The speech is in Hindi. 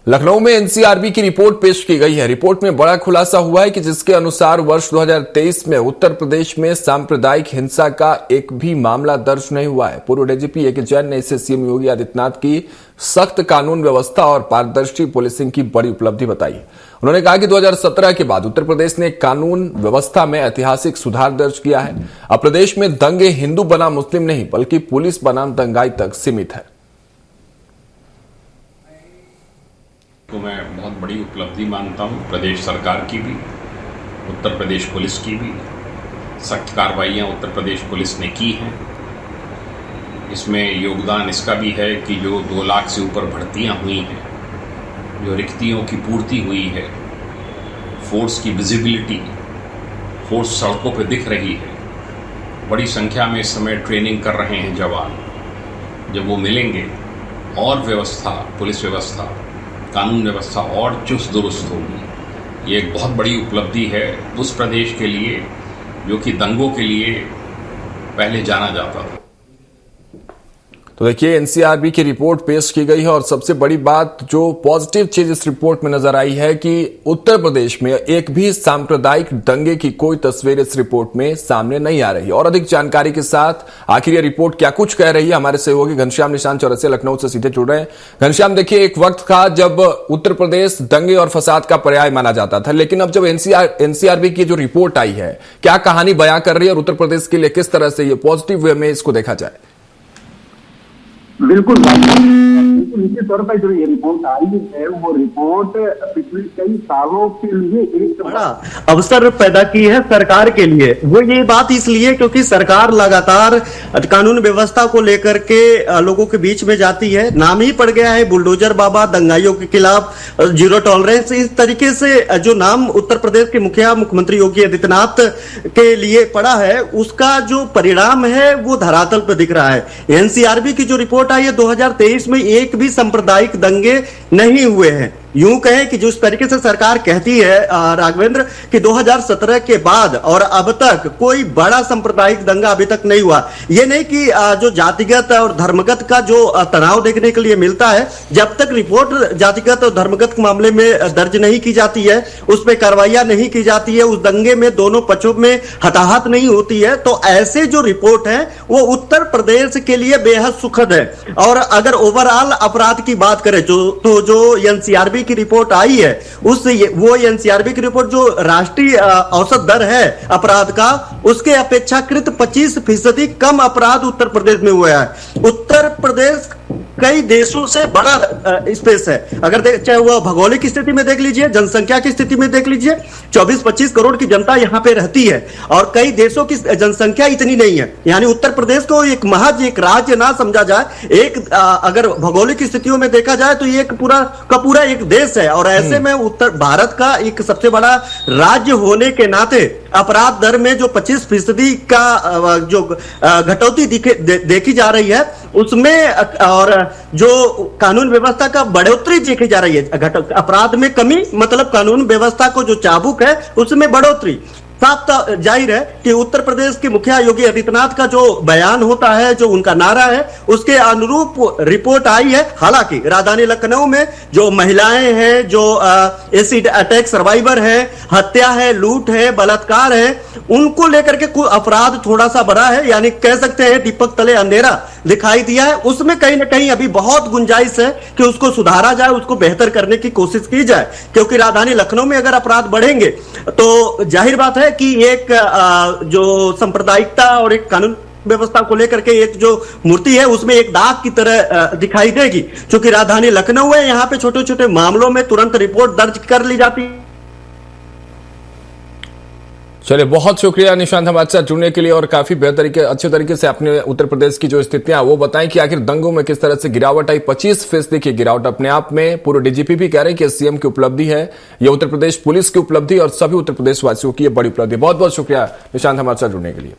लखनऊ में एनसीआरबी की रिपोर्ट पेश की गई है। रिपोर्ट में बड़ा खुलासा हुआ है कि जिसके अनुसार वर्ष 2023 में उत्तर प्रदेश में सांप्रदायिक हिंसा का एक भी मामला दर्ज नहीं हुआ है। पूर्व डीजीपी ए.के. जैन ने इसे सीएम योगी आदित्यनाथ की सख्त कानून व्यवस्था और पारदर्शी पुलिसिंग की बड़ी उपलब्धि बताई। उन्होंने कहा कि 2017 के बाद उत्तर प्रदेश ने कानून व्यवस्था में ऐतिहासिक सुधार दर्ज किया है। अब प्रदेश में दंगे हिंदू बनाम मुस्लिम नहीं बल्कि पुलिस बनाम दंगाई तक सीमित है। तो मैं बहुत बड़ी उपलब्धि मानता हूँ प्रदेश सरकार की भी, उत्तर प्रदेश पुलिस की भी। सख्त कार्रवाइयाँ उत्तर प्रदेश पुलिस ने की हैं। इसमें योगदान इसका भी है कि जो 2 लाख से ऊपर भर्तियाँ हुई हैं, जो रिक्तियों की पूर्ति हुई है, फोर्स की विजिबिलिटी, फोर्स सड़कों पर दिख रही है। बड़ी संख्या में इस समय ट्रेनिंग कर रहे हैं जवान। जब वो मिलेंगे और व्यवस्था, पुलिस व्यवस्था, कानून व्यवस्था और चुस्त दुरुस्त होगी। ये एक बहुत बड़ी उपलब्धि है उस प्रदेश के लिए जो कि दंगों के लिए पहले जाना जाता था। तो देखिए, एनसीआरबी की रिपोर्ट पेश की गई है और सबसे बड़ी बात जो पॉजिटिव चीज इस रिपोर्ट में नजर आई है कि उत्तर प्रदेश में एक भी सांप्रदायिक दंगे की कोई तस्वीर इस रिपोर्ट में सामने नहीं आ रही। और अधिक जानकारी के साथ आखिर ये रिपोर्ट क्या कुछ कह रही है, हमारे सहयोगी घनश्याम निशांत चौरसिया लखनऊ से सीधे जुड़ रहे हैं। घनश्याम, देखिए, एक वक्त था जब उत्तर प्रदेश दंगे और फसाद का पर्याय माना जाता था, लेकिन अब जब एनसीआरबी की जो रिपोर्ट आई है, क्या कहानी बयां कर रही है और उत्तर प्रदेश के लिए किस तरह से ये पॉजिटिव वे में इसको देखा जाए? बिल्कुल निश्चित तौर पर जो ये रिपोर्ट आई है वो रिपोर्ट पिछले कई सालों के लिए एक बड़ा अवसर पैदा की है सरकार के लिए। वो ये बात इसलिए क्योंकि सरकार लगातार कानून व्यवस्था को लेकर के लोगों के बीच में जाती है। नाम ही पड़ गया है बुलडोजर बाबा, दंगाइयों के खिलाफ जीरो टॉलरेंस। इस तरीके से जो नाम उत्तर प्रदेश के मुख्यमंत्री योगी आदित्यनाथ के लिए पड़ा है, उसका जो परिणाम है वो धरातल पर दिख रहा है। एनसीआरबी की जो रिपोर्ट आई है 2023 में एक भी सांप्रदायिक दंगे नहीं हुए हैं। यूं कहें कि जिस तरीके से सरकार कहती है राघवेंद्र कि 2017 के बाद और अब तक कोई बड़ा सांप्रदायिक दंगा अभी तक नहीं हुआ। यह नहीं कि जो जातिगत और धर्मगत का जो तनाव देखने के लिए मिलता है, जब तक रिपोर्ट जातिगत और धर्मगत के मामले में दर्ज नहीं की जाती है, उस पर कार्रवाइयां नहीं की जाती है, उस दंगे में दोनों पक्षों में हताहत नहीं होती है, तो ऐसे जो रिपोर्ट है वो उत्तर प्रदेश के लिए बेहद सुखद है। और अगर ओवरऑल अपराध की बात करें तो जो एनसीआरबी की रिपोर्ट आई है वो एनसीआरबी की रिपोर्ट जो राष्ट्रीय औसत दर है अपराध का, उसके अपेक्षाकृत 25% कम अपराध उत्तर प्रदेश में हुआ है। उत्तर प्रदेश कई देशों से बड़ा स्पेस है। अगर चाहे वह भौगोलिक स्थिति में देख लीजिए, जनसंख्या की स्थिति में देख लीजिए, 24-25 करोड़ की जनता यहां पे रहती है और कई देशों की जनसंख्या इतनी नहीं है। यानी उत्तर प्रदेश को एक महज एक राज्य ना समझा जाए, एक अगर भौगोलिक स्थितियों में देखा जाए तो ये एक पूरा का पूरा एक देश है। और ऐसे में उत्तर भारत का एक सबसे बड़ा राज्य होने के नाते अपराध दर में जो 25% का जो घटौती देखी जा रही है उसमें, और जो कानून व्यवस्था का बढ़ोतरी देखी जा रही है, अपराध में कमी मतलब कानून व्यवस्था को जो चाबुक है उसमें बढ़ोतरी। साफ जाहिर है कि उत्तर प्रदेश के मुखिया योगी आदित्यनाथ का जो बयान होता है, जो उनका नारा है, उसके अनुरूप रिपोर्ट आई है। हालांकि राजधानी लखनऊ में जो महिलाएं हैं, जो एसिड अटैक सर्वाइवर है, हत्या है, लूट है, बलात्कार है, उनको लेकर के कोई अपराध थोड़ा सा बड़ा है। यानी कह सकते हैं दीपक तले अंधेरा दिखाई दिया है। उसमें कहीं ना कहीं अभी बहुत गुंजाइश है कि उसको सुधारा जाए, उसको बेहतर करने की कोशिश की जाए। क्योंकि राजधानी लखनऊ में अगर अपराध बढ़ेंगे तो जाहिर बात है कि एक जो सांप्रदायिकता और एक कानून व्यवस्था को लेकर के एक जो मूर्ति है उसमें एक दाग की तरह दिखाई देगी। क्योंकि राजधानी लखनऊ है, यहां पे छोटे छोटे मामलों में तुरंत रिपोर्ट दर्ज कर ली जाती है। चलिए, बहुत शुक्रिया निशांत हमारे साथ जुड़ने के लिए और काफी अच्छे तरीके से अपने उत्तर प्रदेश की जो स्थितियां वो बताएं कि आखिर दंगों में किस तरह से गिरावट आई। 25% की गिरावट अपने आप में पूर्व डीजीपी भी कह रहे हैं कि सीएम की उपलब्धि है, ये उत्तर प्रदेश पुलिस की उपलब्धि और सभी उत्तर प्रदेश वासियों की ये बड़ी उपलब्धि। बहुत बहुत शुक्रिया निशांत हमारे साथ जुड़ने के लिए।